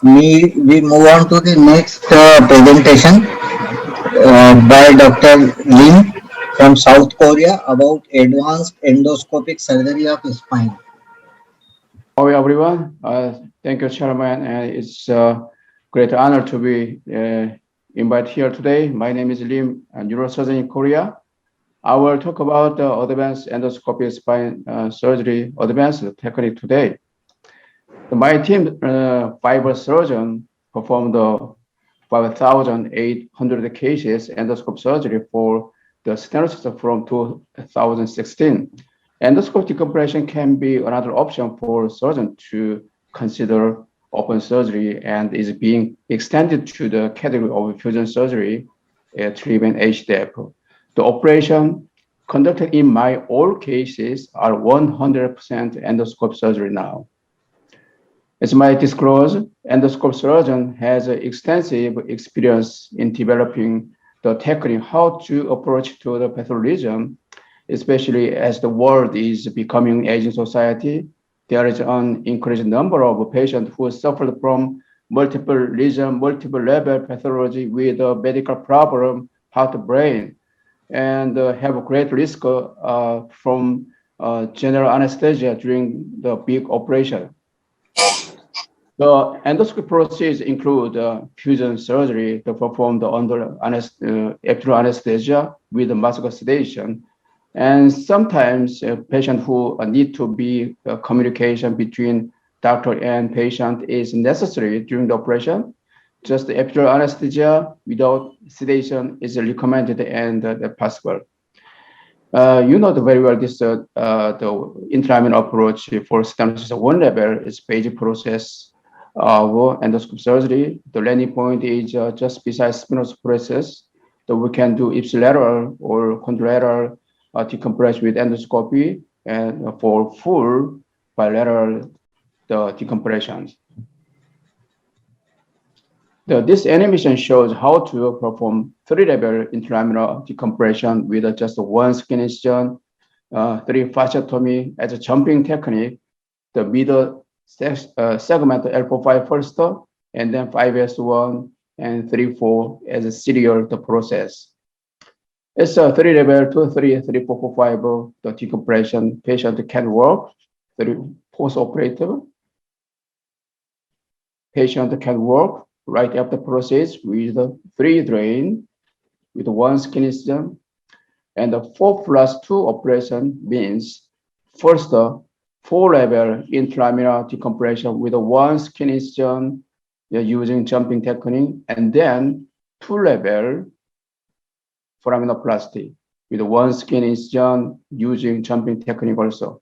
We move on to the next presentation by Dr. Lim from South Korea about advanced endoscopic surgery of spine. Hello, everyone. Thank you, Chairman, and it's a great honor to be invited here today. My name is Lim, a neurosurgeon in Korea. I will talk about the advanced endoscopic spine surgery advanced technique today. My team, five surgeons, performed 5,800 cases endoscope surgery for the stenosis from 2016. Endoscopic decompression can be another option for surgeons to consider open surgery and is being extended to the category of fusion surgery, treatment HDF. The operation conducted in my all cases are 100% endoscope surgery now. As my disclosed, endoscope surgeon has extensive experience in developing the technique how to approach to the pathologism, especially as the world is becoming aging society. There is an increased number of patients who suffer from multiple lesion, multiple level pathology with a medical problem, heart, brain, and have a great risk from general anesthesia during the big operation. The endoscopy procedures include fusion surgery to performed under epidural anesthesia with muscle sedation, and sometimes a patient who need to be communication between doctor and patient is necessary during the operation. Just the epidural anesthesia without sedation is recommended and possible. You know very well this the intraluminal approach for stenosis one level is basic process of endoscope surgery. The landing point is just beside spinous process. So we can do ipsilateral or contralateral decompression with endoscopy and for full bilateral the decompressions. This animation shows how to perform three-level intraluminal decompression with just one skin incision, three fasciotomy as a jumping technique, the middle segment L45 first, and then 5S1 and 3-4 as a serial the process. It's a three-level, 2, 3, 3, 4, 4, 5, the decompression patient can work, post-operative. Patient can work right after process with three drain with one skin incision, and the 4+2 operation means first four-level intraluminal decompression with one skin incision using jumping technique, and then two-level foraminoplasty with one skin incision using jumping technique also.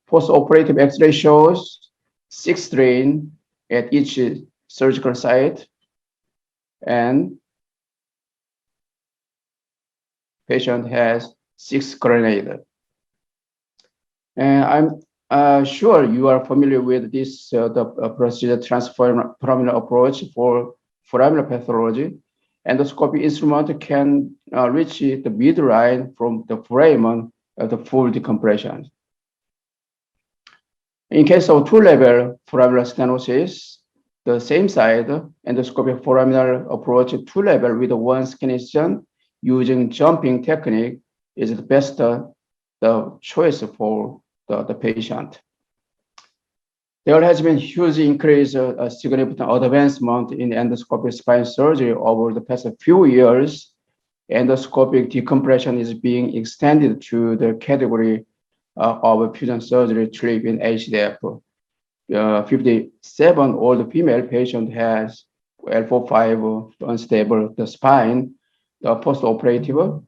Post-operative X-ray shows 6 drain at each surgical site, and patient has 6 coronary. And I'm sure you are familiar with this the procedure transforaminal approach for foraminal pathology. Endoscopy instrument can reach the midline from the foramen at the full decompression. In case of two-level foraminal stenosis, the same side endoscopic foraminal approach two-level with one skin incision using jumping technique is the best the choice for the patient. There has been huge increase, a significant advancement in endoscopic spine surgery over the past few years. Endoscopic decompression is being extended to the category of fusion surgery treatment HDF. 57-year-old female patient has L45 unstable the spine, the post-operative.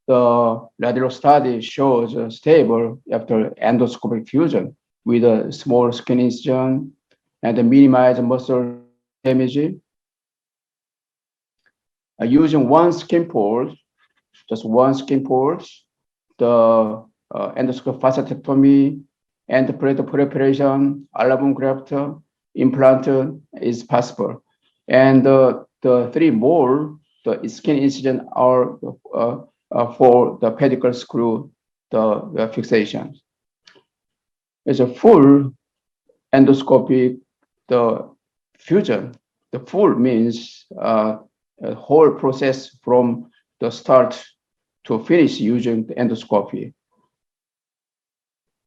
The lateral study shows stable after endoscopic fusion with a small skin incision and minimize muscle damage. Using one skin port, just one skin port, the endoscopic fasciectomy and the preparation, album graft, implant is possible. And the three more, the skin incision are for the pedicle screw, the fixation. It's a full endoscopic, the fusion. The full means a whole process from the start to finish using the endoscopy.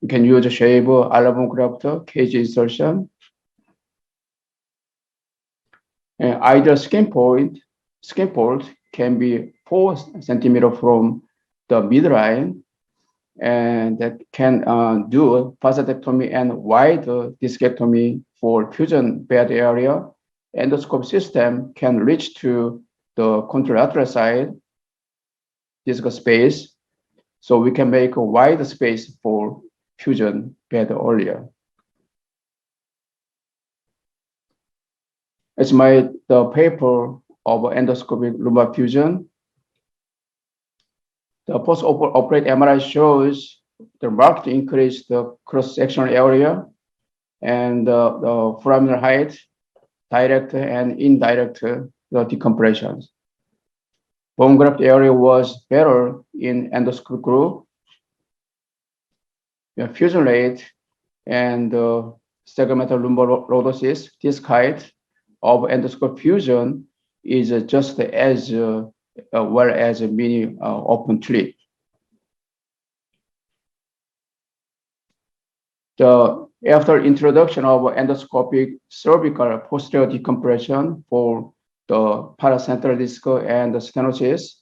You can use a shaver, album graft, cage insertion, and either skin port can be 4 centimeter from the midline, and that can do vasectomy and wide discectomy for fusion bed area. Endoscope system can reach to the contralateral side disc space, so we can make a wide space for fusion bed earlier. It's the paper of endoscopic lumbar fusion. The post-operate MRI shows the marked increase the cross-sectional area and the foraminal height, direct and indirect the decompressions. Bone graft area was better in endoscopic group. The fusion rate and segmental lumbar lordosis, disc height of endoscopic fusion is just as well as a mini open tree. After introduction of endoscopic cervical posterior decompression for the paracentral disc and the stenosis,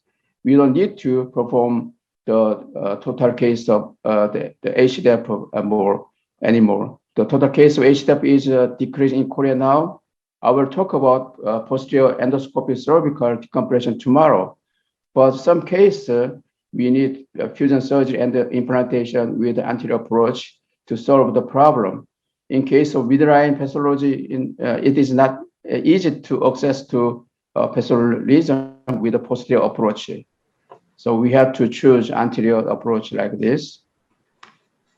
we don't need to perform the total case of the HDEP anymore. The total case of HDEP is decreasing in Korea now. I will talk about posterior endoscopic cervical decompression tomorrow. But some cases, we need fusion surgery and implantation with the anterior approach to solve the problem. In case of midline pathology, it is not easy to access to pathologism with a posterior approach. So we have to choose anterior approach like this.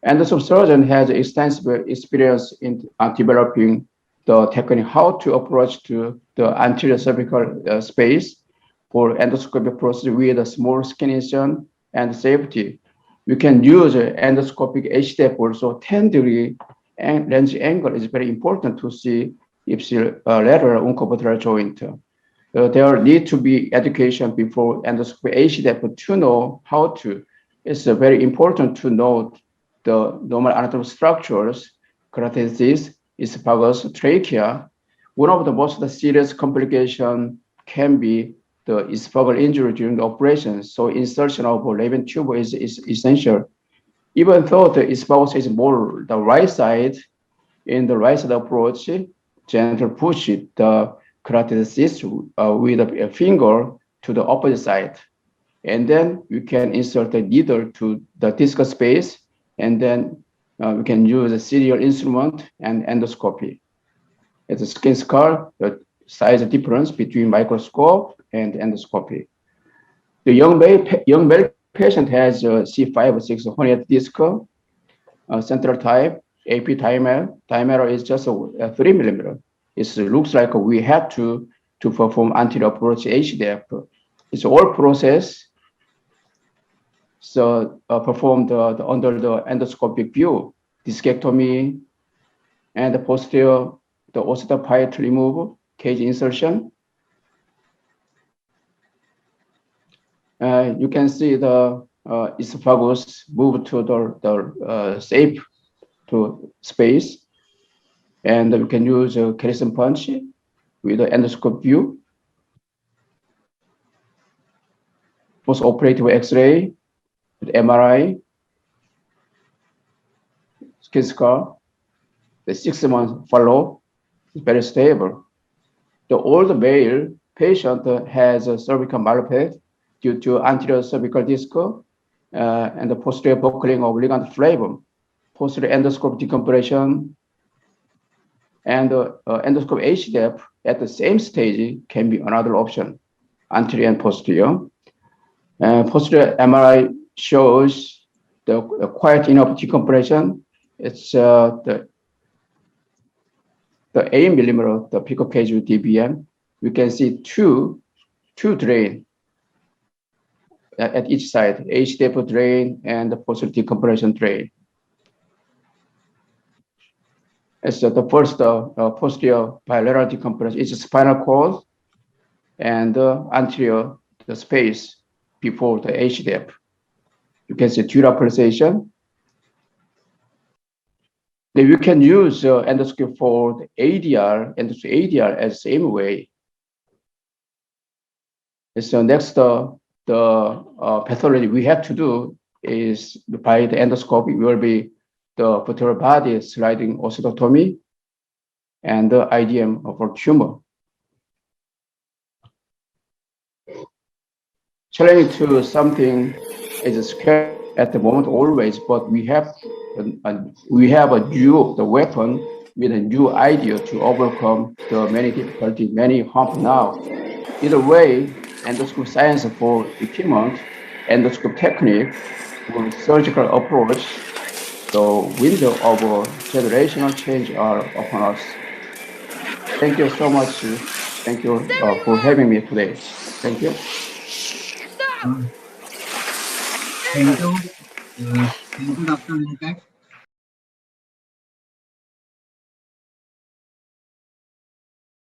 Endoscope surgeon has extensive experience in developing the technique how to approach to the anterior cervical space for endoscopic procedure with a small skin incision and safety. We can use endoscopic HDEP also 10-degree lens angle is very important to see ipsilateral uncovertebral joint. There need to be education before endoscopic HDEP to know how to. It's very important to know the normal anatomical structures, characteristics, esophagus, trachea. One of the most serious complications can be the esophageal injury during the operation. So insertion of a Levin tube is essential. Even though the esophagus is more the right side, in the right side approach, gentle push the characteristics with a finger to the opposite side. And then you can insert the needle to the disc space, and then we can use a serial instrument and endoscopy. It's a skin scar, the size difference between microscope and endoscopy. The young male patient has C5-6 herniated disc, central type, AP diameter is just 3 millimeter. It looks like we have to perform anterior approach HDF. It's all process. So performed under the endoscopic view, discectomy, and the posterior, the osteophyte remove, cage insertion. You can see the esophagus move to the safe to space, and we can use a calcium punch with the endoscope view. Post-operative X-ray, with MRI, skin scar. The 6-month follow is very stable. The older male patient has a cervical myopathy due to anterior cervical disc and the posterior buckling of ligament flavum, posterior endoscope decompression, and endoscope HDEP at the same stage can be another option, anterior and posterior. Posterior MRI shows the quiet enough decompression. It's the 8 millimeter, the pico cage with DBM. We can see two drain at each side, HDEP drain and the posterior decompression drain. It's the first posterior bilateral decompression. It's a spinal cord and anterior the space before the H depth. You can see dural pulsation. Then we can use endoscopy for the ADR, endoscopy ADR as same way. So next, the pathology we have to do is by the endoscopy will be the vertebral body sliding osteotomy and the IDM for tumor. Challenging to something is scary at the moment always, but we have a new the weapon with a new idea to overcome the many difficulties, many hump now. Either way, endoscope science for equipment, endoscope technique, for surgical approach, the window of a generational change are upon us. Thank you so much. Thank you for having me today. Thank you. Uh, thank you. Thank you, Dr. Venkat.